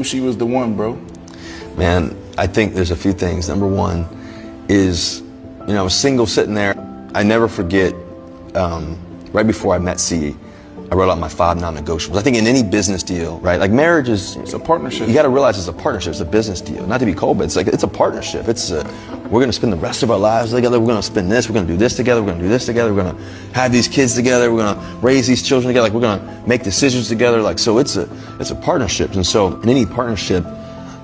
knew she was the one, bro? Man, I think there's a few things. Number one is, I was single sitting there. I never forget, right before I met C, I wrote out my 5 non-negotiables. I think in any business deal, right? Like marriage it's a partnership. You got to realize it's a partnership. It's a business deal. Not to be cold, but it's a partnership. We're going to spend the rest of our lives together. We're going to spend this. We're going to do this together. We're going to do this together. We're going to have these kids together. We're going to raise these children together. Like we're going to make decisions together. Like so, it's a partnership. And so in any partnership,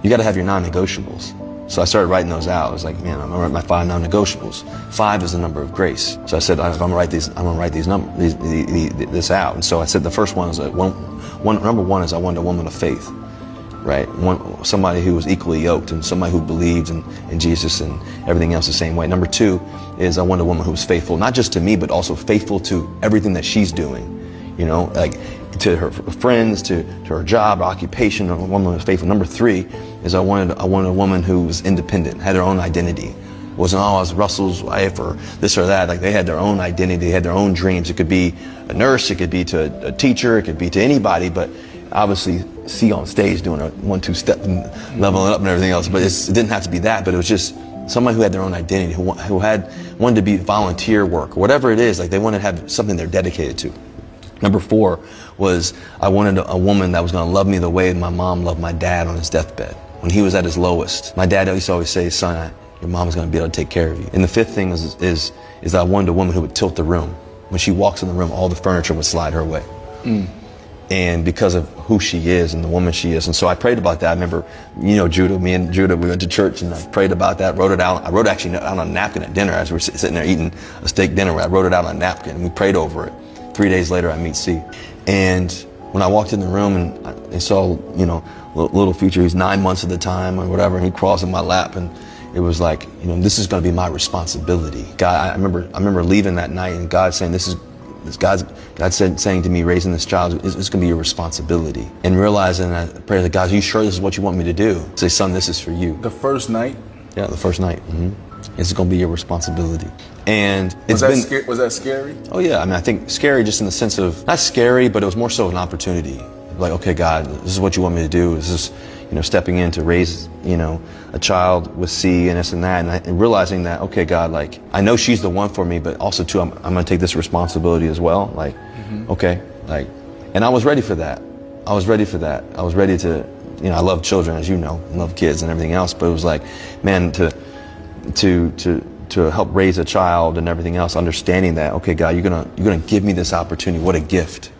you got to have your non-negotiables. So I started writing those out. I was like, man, I'm gonna write my 5 non-negotiables. 5 is the number of grace. So I said, I'm gonna write these. I'm gonna write these numbers, this out. And so I said, the first one is number one is I wanted a woman of faith, right? Somebody who was equally yoked and somebody who believed in Jesus and everything else the same way. Number 2 is I wanted a woman who was faithful, not just to me, but also faithful to everything that she's doing. Like to her friends, to her job, her occupation. A woman who was faithful. Number 3 is I wanted a woman who was independent, had her own identity. It wasn't, I was Russell's wife or this or that. Like they had their own identity, they had their own dreams. It could be a nurse, it could be to a teacher, it could be to anybody, but obviously see on stage doing a 1-2 step and leveling up and everything else. But it didn't have to be that, but it was just somebody who had their own identity, who wanted to be volunteer work, or whatever it is. Like they wanted to have something they're dedicated to. Number 4 was I wanted a woman that was going to love me the way my mom loved my dad on his deathbed. When he was at his lowest, my dad used to always say, son, your mom's going to be able to take care of you. And the 5th thing is I wanted a woman who would tilt the room. When she walks in the room, all the furniture would slide her way. And because of who she is and the woman she is. And so I prayed about that. I remember, Judah, me and Judah, we went to church and I prayed about that, wrote it out. I wrote actually out on a napkin at dinner as we were sitting there eating a steak dinner. I wrote it out on a napkin and we prayed over it. 3 days later, I meet C. And when I walked in the room and I saw, little future, he's 9 months at the time or whatever, and he crawls in my lap, and it was like, this is going to be my responsibility. God, I remember leaving that night and God saying, God saying to me, raising this child, it's going to be your responsibility. And realizing that, I prayed to God, are you sure this is what you want me to do? Say, son, this is for you. The first night? Yeah, the first night. It's going to be your responsibility. And was that scary? Oh yeah, I think scary just in the sense of, not scary, but it was more so an opportunity. Like, okay, God, this is what you want me to do. This is, stepping in to raise, a child with C and this and that. And realizing that, okay, God, like, I know she's the one for me, but also too, I'm going to take this responsibility as well. Like, okay, like, and I was ready for that. I was ready to, I love children, as you know, I love kids and everything else, but it was like, man, to help raise a child and everything else, understanding that, okay, God, you're gonna give me this opportunity. What a gift.